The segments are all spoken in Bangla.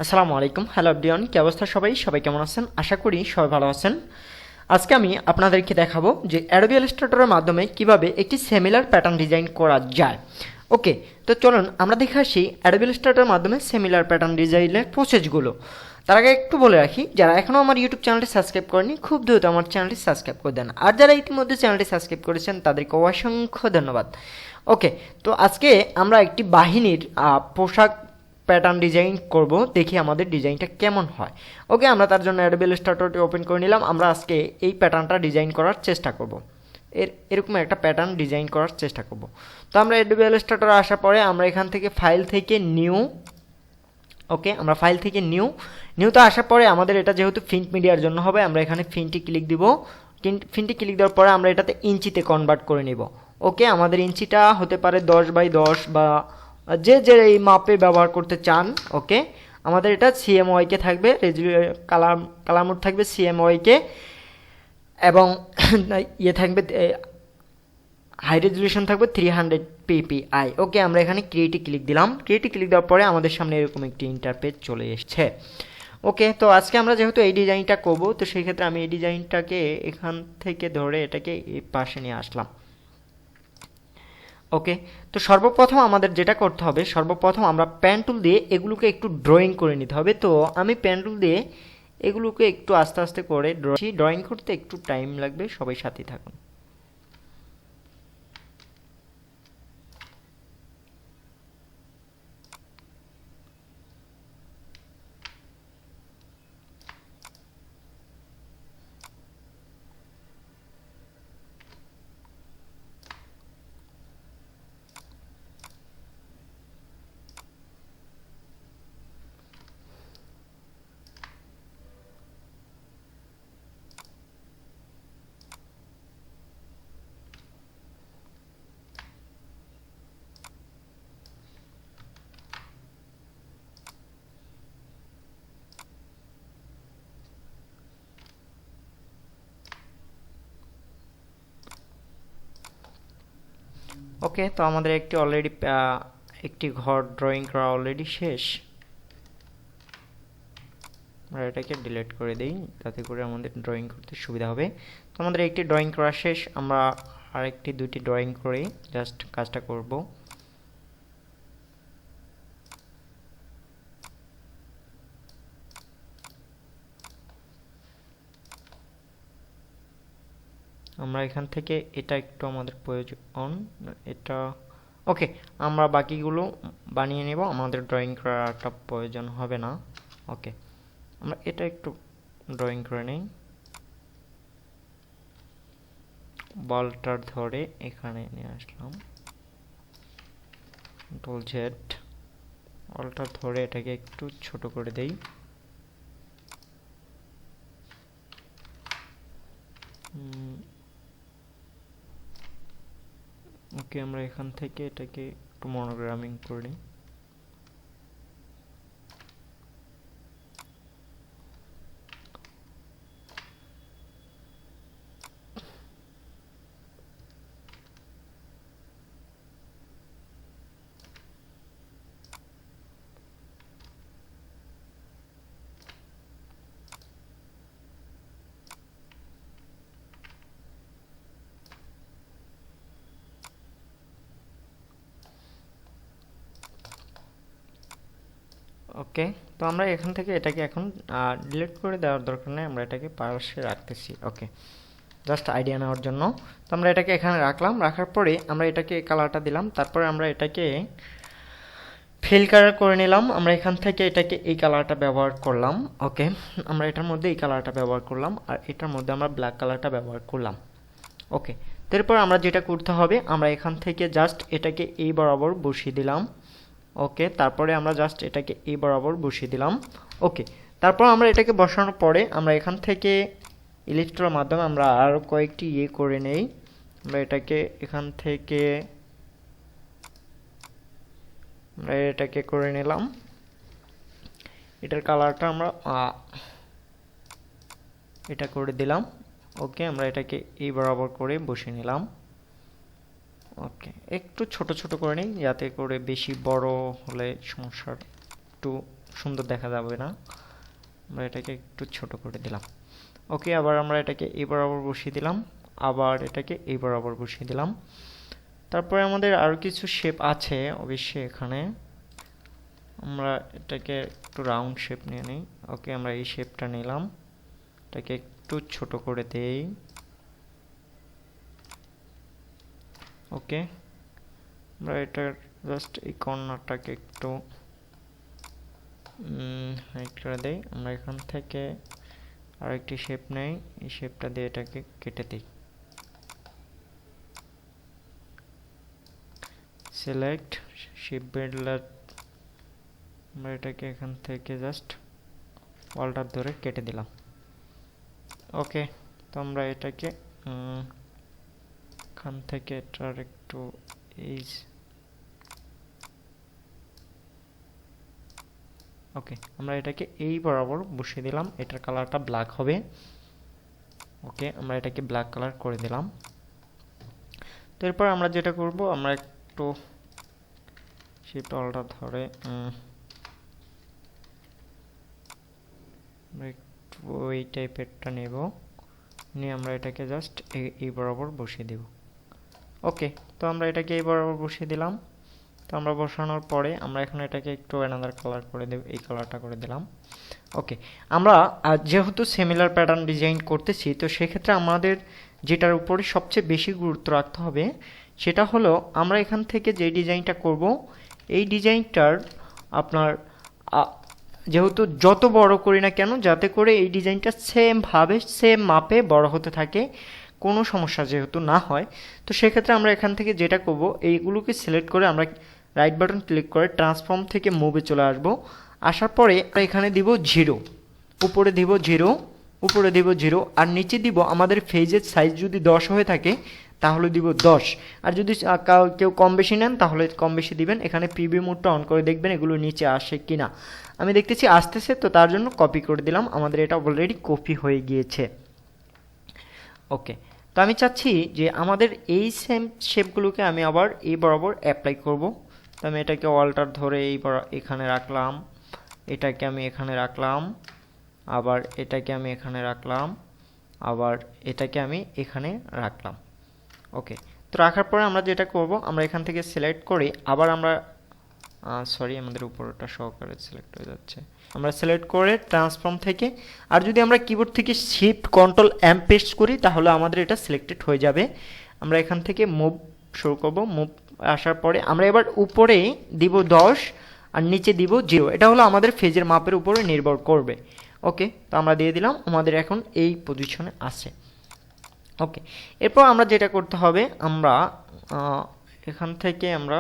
আসসালামু আলাইকুম। হ্যালো এভরিওয়ান, কি অবস্থা সবাই কেমন আছেন? আশা করি সবাই ভালো আছেন। আজকে আমি আপনাদেরকে দেখাবো যে অ্যাডোবি ইলাস্ট্রেটরের মাধ্যমে কিভাবে একটি সিমিলার প্যাটার্ন ডিজাইন করা যায়। ওকে, তো চলুন আমরা দেখে আসি অ্যাডোবি ইলাস্ট্রেটরের মাধ্যমে সিমিলার প্যাটার্ন ডিজাইনের প্রসেসগুলো। তার আগে একটু বলে রাখি, যারা এখনও আমার ইউটিউব চ্যানেলটি সাবস্ক্রাইব করেনি খুব দ্রুত আমার চ্যানেলটি সাবস্ক্রাইব করে দেন, আর যারা ইতিমধ্যে চ্যানেলটি সাবস্ক্রাইব করেছেন তাদেরকে অসংখ্য ধন্যবাদ। ওকে, তো আজকে আমরা একটি বাহিনীর পোশাক প্যাটার্ন ডিজাইন করব, দেখি আমাদের ডিজাইনটা কেমন হয়। ওকে, আমরা তার জন্য অ্যাডোবি ইলাস্ট্রেটরটি ওপেন করে নিলাম। আমরা আজকে এই প্যাটার্নটা ডিজাইন করার চেষ্টা করব, এরকম একটা প্যাটার্ন ডিজাইন করার চেষ্টা করব। তো আমরা অ্যাডোবি ইলাস্ট্রেটরে আসার পরে আমরা এখান থেকে ফাইল থেকে নিউ, ওকে আমরা ফাইল থেকে নিউতে আসার পরে আমাদের এটা যেহেতু প্রিন্ট মিডিয়ার জন্য হবে, আমরা এখানে প্রিন্টে ক্লিক দিব। প্রিন্টে ক্লিক দেওয়ার পরে আমরা এটাতে ইঞ্চিতে কনভার্ট করে নিব। ওকে, আমাদের ইঞ্চিটা হতে পারে 10x10 বা যে যে এই মাপে ব্যবহার করতে চান। ওকে, আমাদের এটা সিএমওয়াইকে থাকবে, কালার মোড থাকবে সিএমওয়াইকে, এবং ইয়ে থাকবে হাই রেজলিউশন থাকবে 300 ppi। ওকে, আমরা এখানে ক্রিয়েটে ক্লিক দিলাম। ক্রিয়েটে ক্লিক দেওয়ার পরে আমাদের সামনে এরকম একটি ইন্টারপেজ চলে এসেছে। ওকে, তো আজকে আমরা যেহেতু এই ডিজাইনটা করব, তো সেই ক্ষেত্রে আমি এই ডিজাইনটাকে এখান থেকে ধরে এটাকে এই পাশে নিয়ে আসলাম। ওকে, তো সর্বপ্রথম আমাদের যেটা করতে হবে, সর্বপ্রথম আমরা পেন টুল দিয়ে এগুলোকে একটু ড্রয়িং করে নিতে হবে। তো আমি পেন টুল দিয়ে এগুলোকে একটু আস্তে আস্তে করে ড্রয়িং করতে একটু টাইম লাগবে, সবাই সাথে থাকুন। ওকে, তো আমাদের একটি ঘর ড্রয়িং করা অলরেডি শেষ। আমরা এটাকে ডিলিট করে দিই, তাতে করে আমাদের ড্রয়িং করতে সুবিধা হবে। তো আমাদের একটি ড্রয়িং করা শেষ, আমরা আরেকটি দুটি ড্রয়িং করে জাস্ট কাজটা করব। আমরা এখান থেকে এটা একটু আমাদের প্রয়োজন, এটা ওকে, আমরা বাকিগুলো বানিয়ে নেব, আমাদের ড্রয়িং করাটা প্রয়োজন হবে না। ওকে, আমরা এটা একটু ড্রয়িং করে নিই। বলটার ধরে এখানে নিয়ে আসলাম, কন্ট্রোল জেড, বলটা ধরে এটাকে একটু ছোট করে দেই। ওকে, আমরা এখান থেকে এটাকে একটু মনোগ্রামিং করে নিই। ওকে, তো আমরা এখান থেকে এটাকে এখন ডিলিট করে দেওয়ার দরকার নেই, আমরা এটাকে পাশে রাখতেছি। ওকে, জাস্ট আইডিয়া নেওয়ার জন্য। তো আমরা এটাকে এখানে রাখলাম, রাখার পরে আমরা এটাকে কালারটা দিলাম, তারপরে আমরা এটাকে ফিল কালার করে নিলাম। আমরা এখান থেকে এটাকে এই কালারটা ব্যবহার করলাম। ওকে, আমরা এটার মধ্যে এই কালারটা ব্যবহার করলাম, আর এটার মধ্যে আমরা ব্ল্যাক কালারটা ব্যবহার করলাম। ওকে, তারপর আমরা যেটা করতে হবে, আমরা এখান থেকে জাস্ট এটাকে এই বরাবর বসিয়ে দিলাম। ওকে, তারপরে আমরা জাস্ট এটাকে এই বরাবর বসিয়ে দিলাম। ওকে, তারপর আমরা এটাকে বসানোর পরে আমরা এখান থেকে ইলিস্ট্রার মাধ্যমে আমরা আরও কয়েকটি ইয়ে করে নেই। আমরা এটাকে এখান থেকে আমরা এটাকে করে নিলাম, এটার কালারটা আমরা এটা করে দিলাম। ওকে, আমরা এটাকে এই বরাবর করে বসিয়ে নিলাম। ওকে, একটু ছোট ছোট করে নিই, যাতে করে বেশি বড় হলে সমস্যার একটু সুন্দর দেখা যাবে না, আমরা এটাকে একটু ছোট করে দিলাম। ওকে, আবার আমরা এটাকে এই বরাবর বসিয়ে দিলাম, আবার এটাকে এই বরাবর বসিয়ে দিলাম। তারপরে আমাদের আরও কিছু শেপ আছে অবশ্যই এখানে, আমরা এটাকে একটু রাউন্ড শেপ নিয়ে নিই। ওকে, আমরা এই শেপটা নিলাম, এটাকে একটু ছোট করে দেই। ওকে, আমরা এটার জাস্ট এই কর্নারটাকে একটু হাইড করে দেই। আমরা এখান থেকে আরেকটি শেপ নেই, এই শেপটা দিয়ে এটাকে কেটে দিই। সিলেক্ট শেপ বিল্ডার, আমরা এটাকে এখান থেকে জাস্ট ওয়ালটার ধরে কেটে দিলাম। ওকে, তো আমরা এটাকে এখান থেকে এটার একটু এই ওকে, আমরা এটাকে এই বরাবর বসিয়ে দিলাম, এটার কালারটা ব্ল্যাক হবে। ওকে, আমরা এটাকে ব্ল্যাক কালার করে দিলাম। তো এরপর আমরা যেটা করব, আমরা একটু শিফট অলটা ধরে একটু ওই টাইপেরটা নেব, নিয়ে আমরা এটাকে জাস্ট এই বরাবর বসিয়ে দেব। ওকে, তো আমরা এটাকে এই বরাবর বসিয়ে দিলাম। তো আমরা বসানোর পরে আমরা এখন এটাকে একটু অ্যানাদার কালার করে দেব, এই কালারটা করে দিলাম। ওকে, আমরা যেহেতু সিমিলার প্যাটার্ন ডিজাইন করতেছি, তো সেক্ষেত্রে আমাদের যেটার উপরে সবচেয়ে বেশি গুরুত্ব রাখতে হবে সেটা হলো আমরা এখান থেকে যে ডিজাইনটা করব, এই ডিজাইনটার আপনার যেহেতু যত বড় করি না কেন, যাতে করে এই ডিজাইনটা সেমভাবে সেম মাপে বড় হতে থাকে, কোনো সমস্যা যেহেতু না হয়। তো সেক্ষেত্রে আমরা এখান থেকে যেটা করব, এইগুলোকে সিলেক্ট করে আমরা রাইট বাটন ক্লিক করে ট্রান্সফর্ম থেকে মুভে চলে আসব। আসার পরে আমরা এখানে দিব 0, উপরে দিব 0, উপরে দিব 0, আর নিচে দিব আমাদের ফেজের সাইজ যদি 10 হয়ে থাকে তাহলে দিব 10, আর যদি কেউ কম বেশি নেন তাহলে কম বেশি দিবেন। এখানে প্রিভিউ মোডটা অন করে দেখবেন এগুলো নিচে আসে কিনা। আমি দেখতেছি আসতেছে, তো তার জন্য কপি করে দিলাম, আমাদের এটা অলরেডি কপি হয়ে গিয়েছে। ওকে, তো আমি চাচ্ছি যে আমাদের এই সেম শেপগুলোকে আমি আবার এই বরাবর অ্যাপ্লাই করব। তো আমি এটাকে অল্টার ধরে এখানে রাখলাম, এটাকে আমি এখানে রাখলাম, আবার এটাকে আমি এখানে রাখলাম, আবার এটাকে আমি এখানে রাখলাম। ওকে, তো রাখার পরে আমরা যেটা করব, আমরা এখান থেকে সিলেক্ট করে আবার আমরা সরি, আমাদের উপরটা সহকারে সিলেক্ট হয়ে যাচ্ছে। আমরা সিলেক্ট করে ট্রান্সফর্ম থেকে, আর যদি আমরা কিবোর্ড থেকে শিফট কন্ট্রোল এম পেস্ট করি তাহলে আমাদের এটা সিলেক্টেড হয়ে যাবে। আমরা এখান থেকে মুভ শুরু করব, মুভ আসার পরে আমরা এবার উপরে দিব 10 আর নিচে দিব 0, এটা হলো আমাদের ফেজের মাপের উপরে নির্ভর করবে। ওকে, তো আমরা দিয়ে দিলাম, আমাদের এখন এই পজিশনে আছে। ওকে, এরপর আমরা যেটা করতে হবে, আমরা এখান থেকে আমরা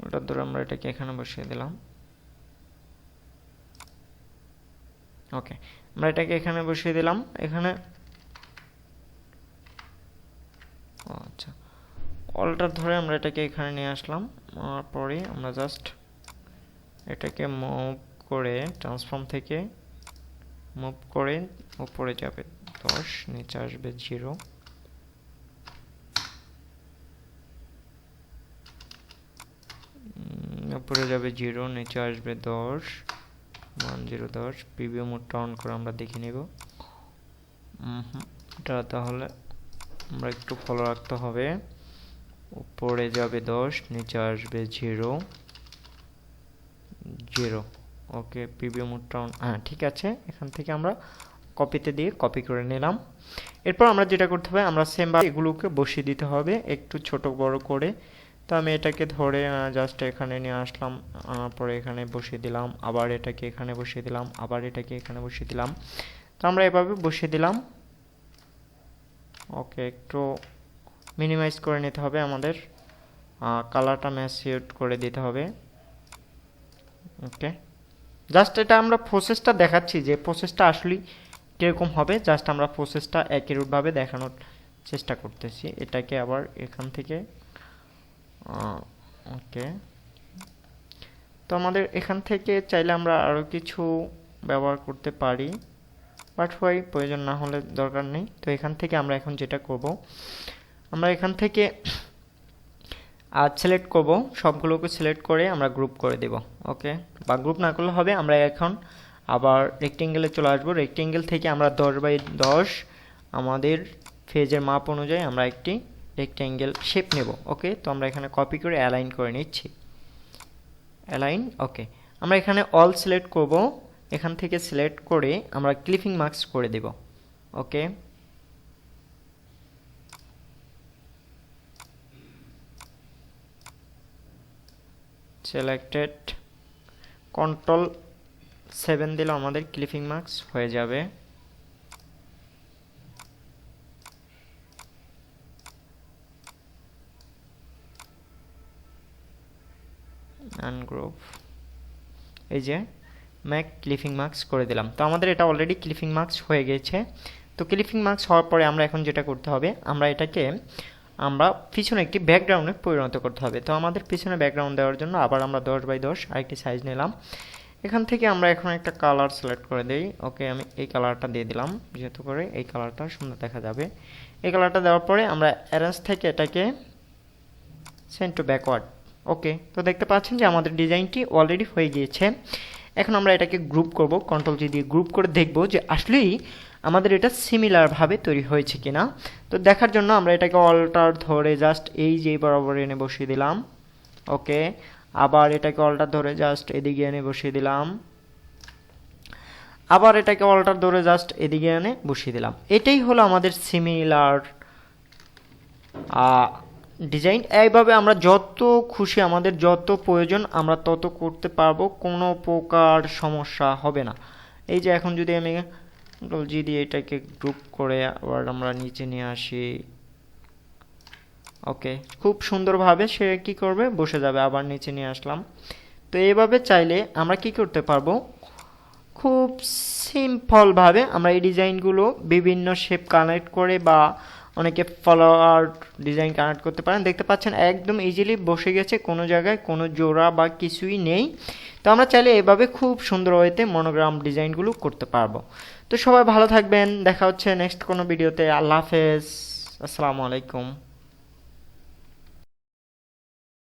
ওটার ধরে আমরা এটাকে এখানে বসিয়ে দিলাম। ওকে, আমরা এটাকে এখানে বসিয়ে দিলাম, এখানে আচ্ছা অল্টার ধরে আমরা এটাকে এখানে নিয়ে আসলাম। পরে আমরা জাস্ট এটাকে মুভ করে ট্রান্সফর্ম থেকে মুভ করে উপরে যাবে 10, নিচে আসবে 0, উপরে যাবে 0, নিচে আসবে 10, 1 0 10। প্রিভিউ মোডটা অন করে আমরা দেখে নিব। এটা তাহলে আমরা একটু ফলো রাখতে হবে, উপরে যাবে 10, নিচে আসবে 0 0। ওকে, প্রিভিউ মোডটা অন, হ্যাঁ ঠিক আছে। এখান থেকে আমরা কপিতে দিয়ে কপি করে নিলাম। এরপর আমরা যেটা করতে হবে, আমরা সেমভাবে এগুলোকে বসিয়ে দিতে হবে একটু ছোট বড় করে। তো আমি এটাকে ধরে জাস্ট এখানে নিয়ে আসলাম, আনার পরে এখানে বসিয়ে দিলাম, আবার এটাকে এখানে বসিয়ে দিলাম, আবার এটাকে এখানে বসিয়ে দিলাম। তো আমরা এভাবে বসিয়ে দিলাম। ওকে, একটু মিনিমাইজ করে নিতে হবে, আমাদের কালারটা ম্যাচিউর করে দিতে হবে। ওকে, জাস্ট এটা আমরা প্রসেসটা দেখাচ্ছি যে প্রসেসটা আসলে কীরকম হবে, জাস্ট আমরা প্রসেসটা একইরূপভাবে দেখানোর চেষ্টা করতেছি। এটাকে আবার এখান থেকে ওকে, তো আমাদের এখান থেকে চাইলে আমরা আরও কিছু ব্যবহার করতে পারি, বাট প্রয়োজন না হলে দরকার নেই। তো এখান থেকে আমরা এখন যেটা করব, আমরা এখান থেকে সিলেক্ট করব, সবগুলোকে সিলেক্ট করে আমরা গ্রুপ করে দেব। ওকে, বা গ্রুপ না করলে হবে, আমরা এখন আবার রেক্টেঙ্গেলে চলে আসবো। রেক্টেঙ্গেল থেকে আমরা 10x10 আমাদের ফেজের মাপ অনুযায়ী আমরা একটি রেক্টেঙ্গেল শেপ নেব। ওকে, তো আমরা এখানে কপি করে অ্যালাইন করে নিচ্ছি। অ্যালাইন, ওকে। আমরা এখানে অল সিলেক্ট করব, এখান থেকে সিলেক্ট করে আমরা ক্লিপিং মার্কস করে দেব। ওকে, সিলেক্টেড, Ctrl+7 দিলে আমাদের ক্লিপিং মার্কস হয়ে যাবে। আনগ্রুপ, এই যে ম্যাক ক্লিপিং মার্কস করে দিলাম। তো আমাদের এটা অলরেডি ক্লিপিং মার্কস হয়ে গেছে। তো ক্লিপিং মার্কস হওয়ার পরে আমরা এখন যেটা করতে হবে, আমরা এটাকে পিছনে একটি ব্যাকগ্রাউন্ডে পরিণত করতে হবে। তো আমাদের পিছনে ব্যাকগ্রাউন্ড দেওয়ার জন্য আবার আমরা 10x10 আরেকটি সাইজ নিলাম। এখান থেকে আমরা এখন একটা কালার সিলেক্ট করে দেই। ওকে, আমি এই কালারটা দিয়ে দিলাম, যেহেতু করে এই কালারটা সুন্দর দেখা যাবে। এই কালারটা দেওয়ার পরে আমরা অ্যারেঞ্জ থেকে এটাকে সেন্ড টু ব্যাকওয়ার্ড। ওকে, তো দেখতে পাচ্ছেন যে আমাদের ডিজাইনটি অলরেডি হয়ে গিয়েছে। এখন আমরা এটাকে গ্রুপ করব, Ctrl+G দিয়ে গ্রুপ করে দেখব যে আসলেই আমাদের এটা সিমিলারভাবে তৈরি হয়েছে কিনা। তো দেখার জন্য আমরা এটাকে অল্টার ধরে জাস্ট এই যে বরাবর এনে বসিয়ে দিলাম। ওকে, আবার এটাকে অল্টার ধরে জাস্ট এদিকে এনে বসিয়ে দিলাম, আবার এটাকে অল্টার ধরে জাস্ট এদিকে এনে বসিয়ে দিলাম। এটাই হলো আমাদের সিমিলার ডিজাইন। এইভাবে আমরা যত খুশি, আমাদের যত প্রয়োজন আমরা তত করতে পারবো, কোনো প্রকার সমস্যা হবে না। এই যে এখন যদি আমি Ctrl+G দিয়ে এটাকে গ্রুপ করে আবার আমরা নিচে নিয়ে আসি, ওকে, খুব সুন্দরভাবে সে কি করবে, বসে যাবে। আবার নিচে নিয়ে আসলাম। তো এইভাবে চাইলে আমরা কি করতে পারবো, খুব সিম্পলভাবে আমরা এই ডিজাইনগুলো বিভিন্ন শেপ কানেক্ট করে বা অনেকে ফ্লাওয়ার ডিজাইন কানেক্ট করতে পারেন। দেখতে পাচ্ছেন একদম ইজিলি বসে গেছে, কোনো জায়গায় কোনো জোড়া বা কিছুই নেই। তো আমরা চাইলে এভাবে খুব সুন্দর ওয়েতে মনোগ্রাম ডিজাইনগুলো করতে পারবো। তো সবাই ভালো থাকবেন, দেখা হচ্ছে নেক্সট কোনো ভিডিওতে। আল্লাহ হাফেজ, আসসালামু আলাইকুম।